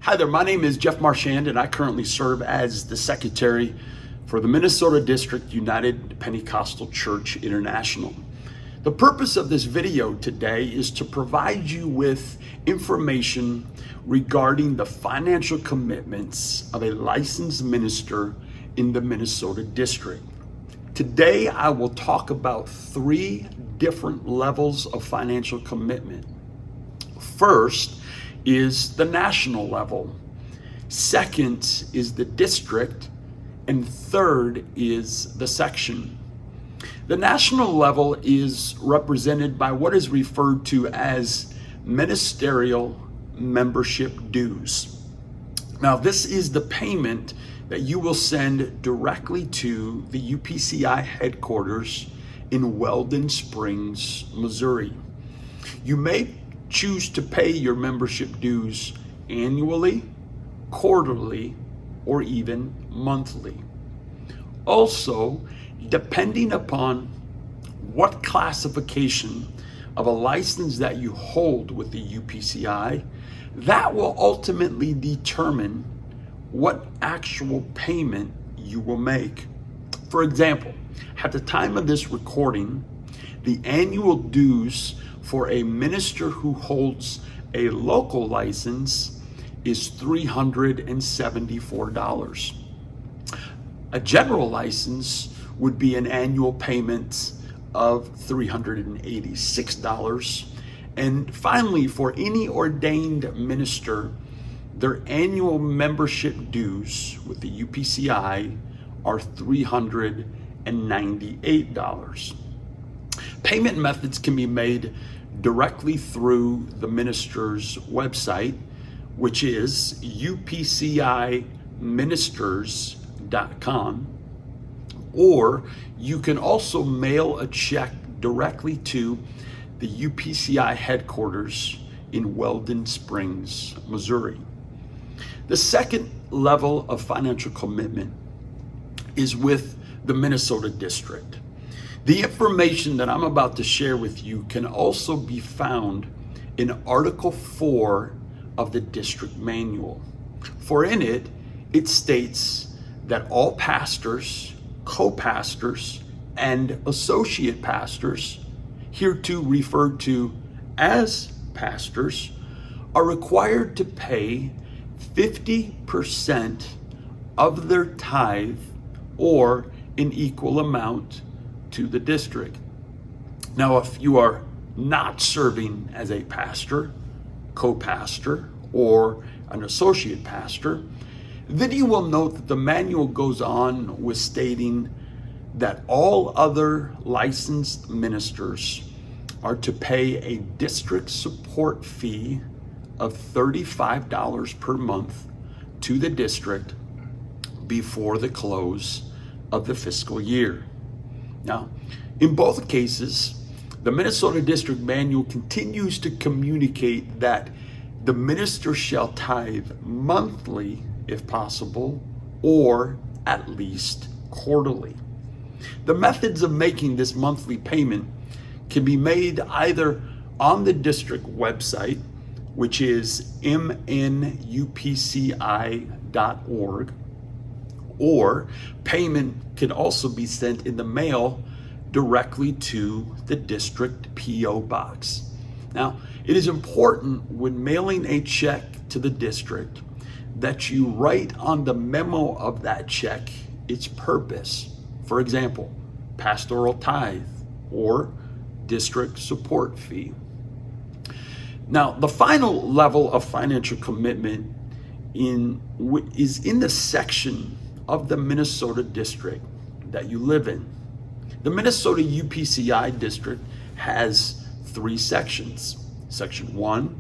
Hi there, my name is Jeff Marchand and I currently serve as the Secretary for the Minnesota District United Pentecostal Church International. The purpose of this video today is to provide you with information regarding the financial commitments of a licensed minister in the Minnesota District. Today I will talk about 3 different levels of financial commitment. First is the national level. Second is the district. And third is the section. The national level is represented by what is referred to as ministerial membership dues. Now, this is the payment that you will send directly to the UPCI headquarters in Weldon Springs, Missouri. You may choose to pay your membership dues annually, quarterly, or even monthly. Also, depending upon what classification of a license that you hold with the UPCI, that will ultimately determine what actual payment you will make. For example, at the time of this recording, the annual dues for a minister who holds a local license is $374. A general license would be an annual payment of $386. And finally, for any ordained minister, their annual membership dues with the UPCI are $398. Payment methods can be made directly through the minister's website, which is upciministers.com, or you can also mail a check directly to the UPCI headquarters in Weldon Springs, Missouri. The second level of financial commitment is with the Minnesota District. The information that I'm about to share with you can also be found in Article 4 of the district manual. For in it, it states that all pastors, co-pastors, and associate pastors, hereto referred to as pastors, are required to pay 50% of their tithe or an equal amount to the district. Now, if you are not serving as a pastor, co-pastor, or an associate pastor, then you will note that the manual goes on with stating that all other licensed ministers are to pay a district support fee of $35 per month to the district before the close of the fiscal year. Now, in both cases, the Minnesota District Manual continues to communicate that the minister shall tithe monthly, if possible, or at least quarterly. The methods of making this monthly payment can be made either on the district website, which is mnupci.org, or payment can also be sent in the mail directly to the district P.O. box. Now, it is important when mailing a check to the district that you write on the memo of that check its purpose. For example, pastoral tithe or district support fee. Now, the final level of financial commitment is in the section of the Minnesota District that you live in. The Minnesota UPCI District has 3 sections, Section 1,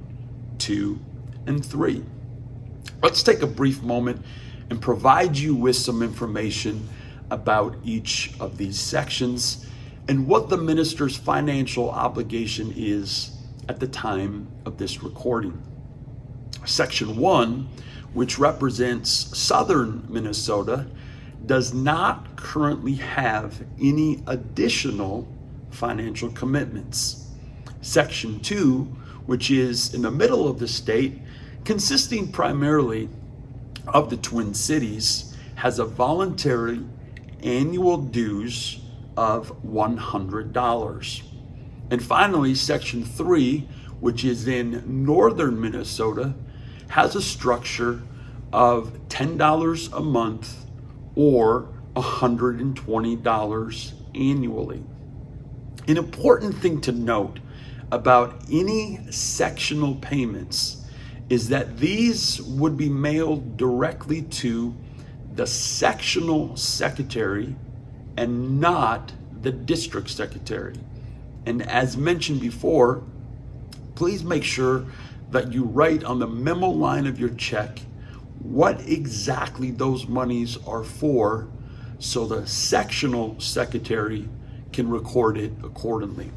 2, and 3. Let's take a brief moment and provide you with some information about each of these sections and what the minister's financial obligation is at the time of this recording. Section 1, which represents southern Minnesota, does not currently have any additional financial commitments. Section 2, which is in the middle of the state, consisting primarily of the Twin Cities, has a voluntary annual dues of $100. And finally, Section 3, which is in northern Minnesota, has a structure of $10 a month or $120 annually. An important thing to note about any sectional payments is that these would be mailed directly to the sectional secretary and not the district secretary. And as mentioned before, please make sure that you write on the memo line of your check what exactly those monies are for, so the sectional secretary can record it accordingly.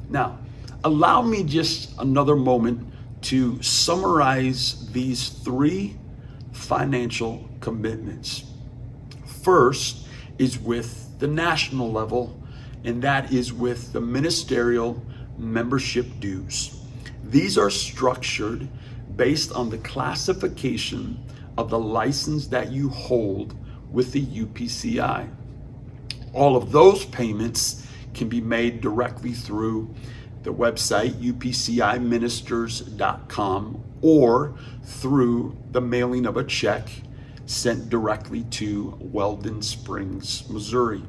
Now, allow me just another moment to summarize these three financial commitments. First is with the national level, and that is with the ministerial membership dues. These are structured based on the classification of the license that you hold with the UPCI. All of those payments can be made directly through the website upciministers.com or through the mailing of a check sent directly to Weldon Springs, Missouri.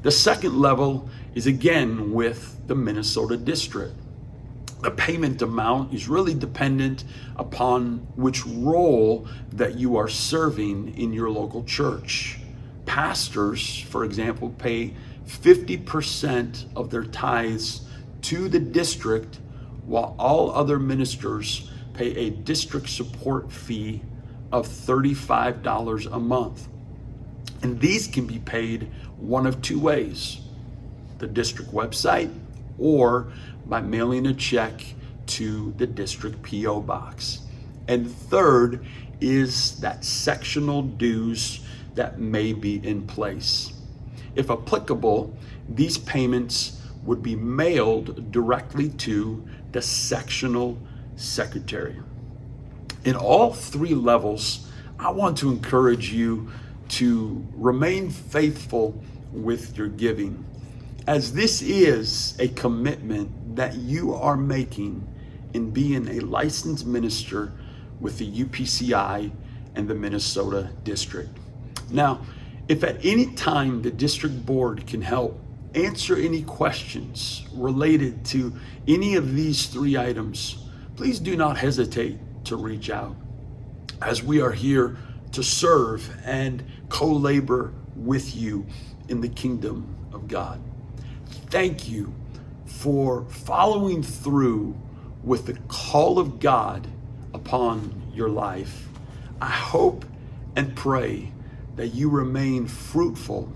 The second level is again with the Minnesota District. The payment amount is really dependent upon which role that you are serving in your local church. Pastors, for example, pay 50% of their tithes to the district, while all other ministers pay a district support fee of $35 a month. And these can be paid one of two ways: the district website or by mailing a check to the district P.O. box. And third is that sectional dues that may be in place. If applicable, these payments would be mailed directly to the sectional secretary. In all three levels, I want to encourage you to remain faithful with your giving, as this is a commitment that you are making in being a licensed minister with the UPCI and the Minnesota District. Now, if at any time the district board can help answer any questions related to any of these three items, please do not hesitate to reach out, as we are here to serve and co-labor with you in the kingdom of God. Thank you for following through with the call of God upon your life. I hope and pray that you remain fruitful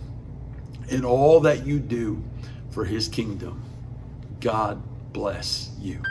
in all that you do for His kingdom. God bless you.